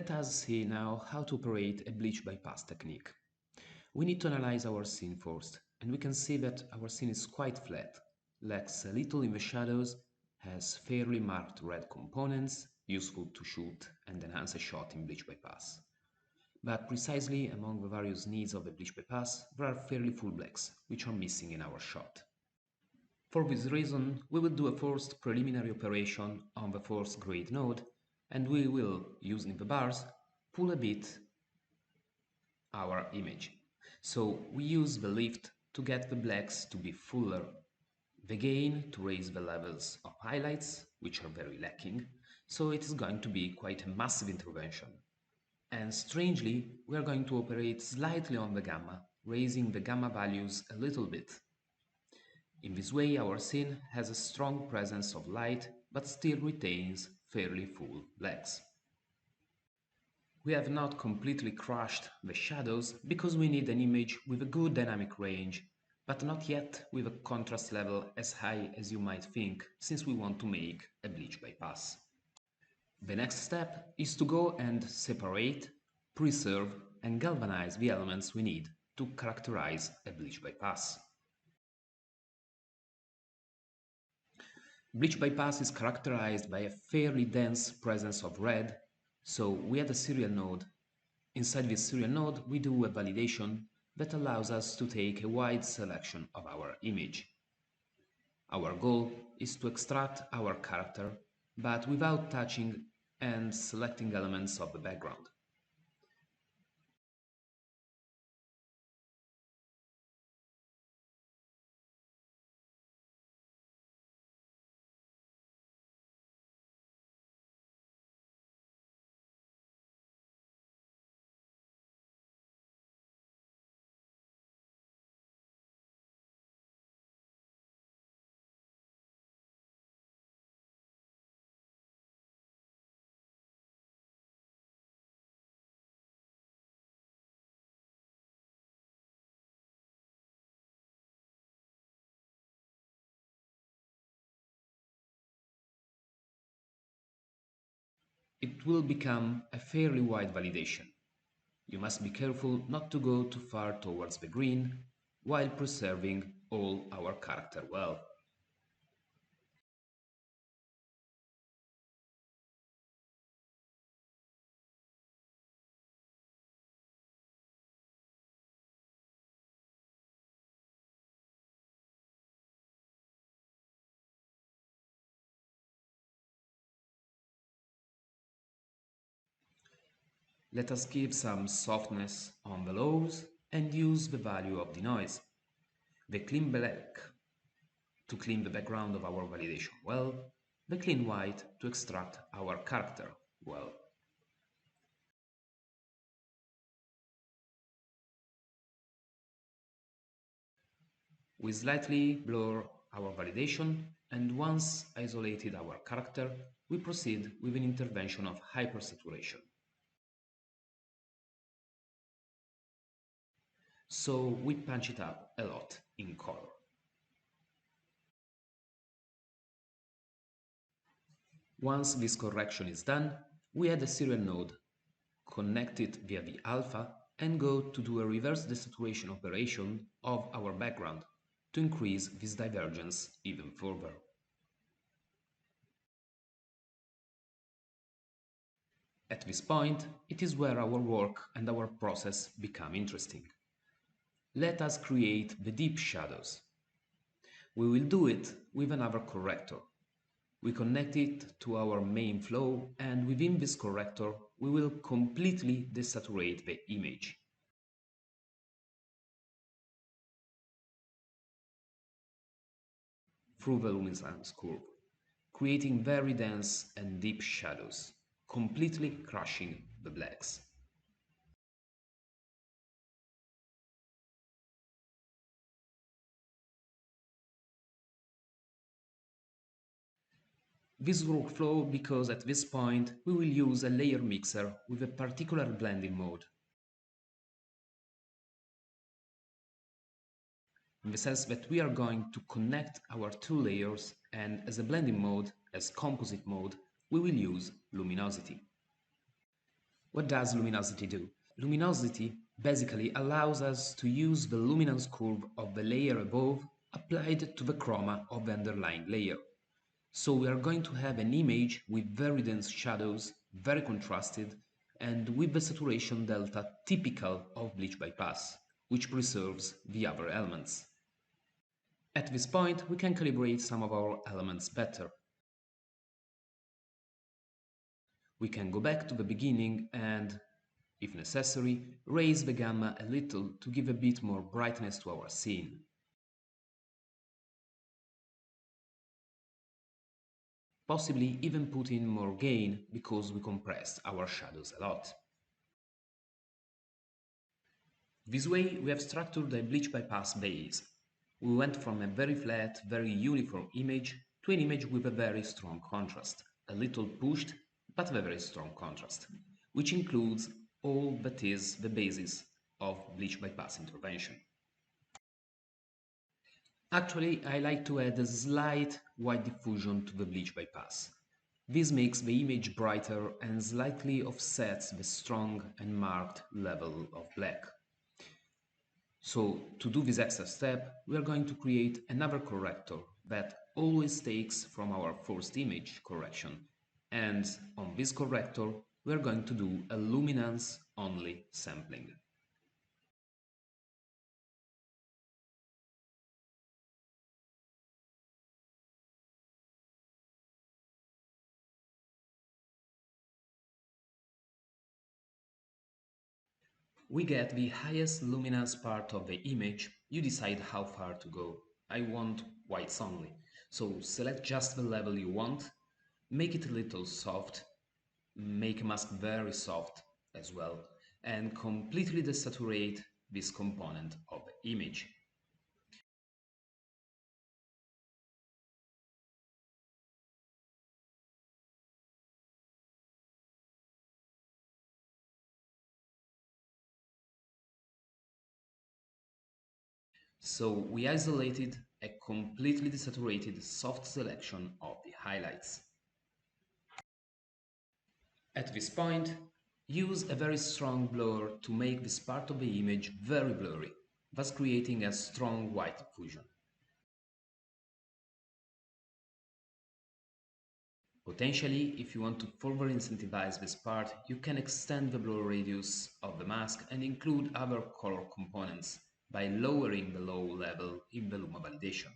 Let us see now how to operate a bleach bypass technique. We need to analyze our scene first, and we can see that our scene is quite flat, lacks a little in the shadows, has fairly marked red components, useful to shoot and enhance a shot in bleach bypass. But precisely among the various needs of the bleach bypass, there are fairly full blacks, which are missing in our shot. For this reason, we will do a first preliminary operation on the first grade node, and we will, using the bars, pull a bit our image. So we use the lift to get the blacks to be fuller, the gain to raise the levels of highlights, which are very lacking, so it is going to be quite a massive intervention. And strangely, we are going to operate slightly on the gamma, raising the gamma values a little bit. In this way, our scene has a strong presence of light, but still retains fairly full blacks. We have not completely crushed the shadows because we need an image with a good dynamic range, but not yet with a contrast level as high as you might think, since we want to make a bleach bypass. The next step is to go and separate, preserve and galvanize the elements we need to characterize a bleach bypass. Bleach bypass is characterized by a fairly dense presence of red, so we add a serial node. Inside this serial node we do a validation that allows us to take a wide selection of our image. Our goal is to extract our character, but without touching and selecting elements of the background. It will become a fairly wide validation. You must be careful not to go too far towards the green while preserving all our character well. Let us give some softness on the lows and use the value of the noise. The clean black to clean the background of our validation well, the clean white to extract our character well. We slightly blur our validation, and once isolated our character, we proceed with an intervention of hypersaturation. So we punch it up a lot in color. Once this correction is done, we add a serial node, connect it via the alpha, and go to do a reverse desaturation operation of our background to increase this divergence even further. At this point, it is where our work and our process become interesting. Let us create the deep shadows. We will do it with another corrector. We connect it to our main flow, and within this corrector we will completely desaturate the image. Through the luminance curve, creating very dense and deep shadows, completely crushing the blacks. This workflow because at this point we will use a layer mixer with a particular blending mode. In the sense that we are going to connect our two layers, and as a blending mode, as composite mode, we will use luminosity. What does luminosity do? Luminosity basically allows us to use the luminance curve of the layer above applied to the chroma of the underlying layer. So we are going to have an image with very dense shadows, very contrasted, and with the saturation delta typical of bleach bypass, which preserves the other elements. At this point, we can calibrate some of our elements better. We can go back to the beginning and, if necessary, raise the gamma a little to give a bit more brightness to our scene. Possibly even put in more gain because we compressed our shadows a lot. This way we have structured a bleach bypass base. We went from a very flat, very uniform image to an image with a very strong contrast, a little pushed, but a very strong contrast, which includes all that is the basis of bleach bypass intervention. Actually, I like to add a slight white diffusion to the bleach bypass. This makes the image brighter and slightly offsets the strong and marked level of black. So to do this extra step, we are going to create another corrector that always takes from our first image correction. And on this corrector, we are going to do a luminance only sampling. We get the highest luminance part of the image. You decide how far to go. I want whites only. So select just the level you want, make it a little soft, make a mask very soft as well, and completely desaturate this component of the image. So we isolated a completely desaturated soft selection of the highlights. At this point, use a very strong blur to make this part of the image very blurry, thus creating a strong white diffusion. Potentially, if you want to further incentivize this part, you can extend the blur radius of the mask and include other color components by lowering the low level in the luma validation.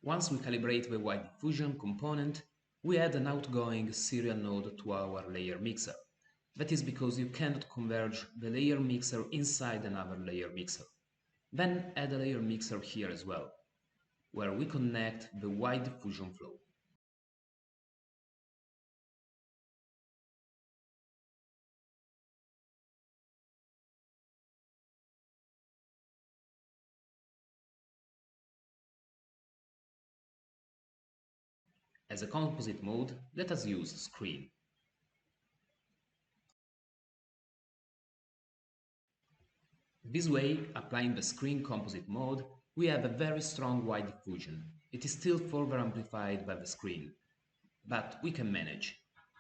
Once we calibrate the white diffusion component, we add an outgoing serial node to our layer mixer. That is because you cannot converge the layer mixer inside another layer mixer. Then add a layer mixer here as well, where we connect the white diffusion flow. As a composite mode, let us use screen. This way, applying the screen composite mode, we have a very strong white diffusion. It is still further amplified by the screen, but we can manage,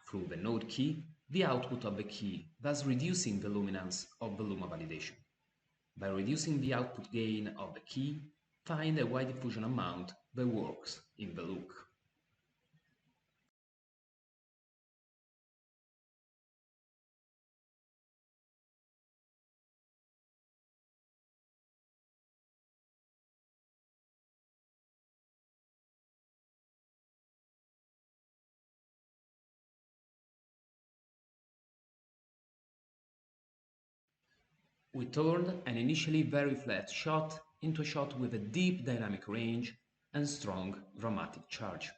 through the node key, the output of the key, thus reducing the luminance of the luma validation. By reducing the output gain of the key, find a white diffusion amount that works in the look. We turned an initially very flat shot into a shot with a deep dynamic range and strong dramatic charge.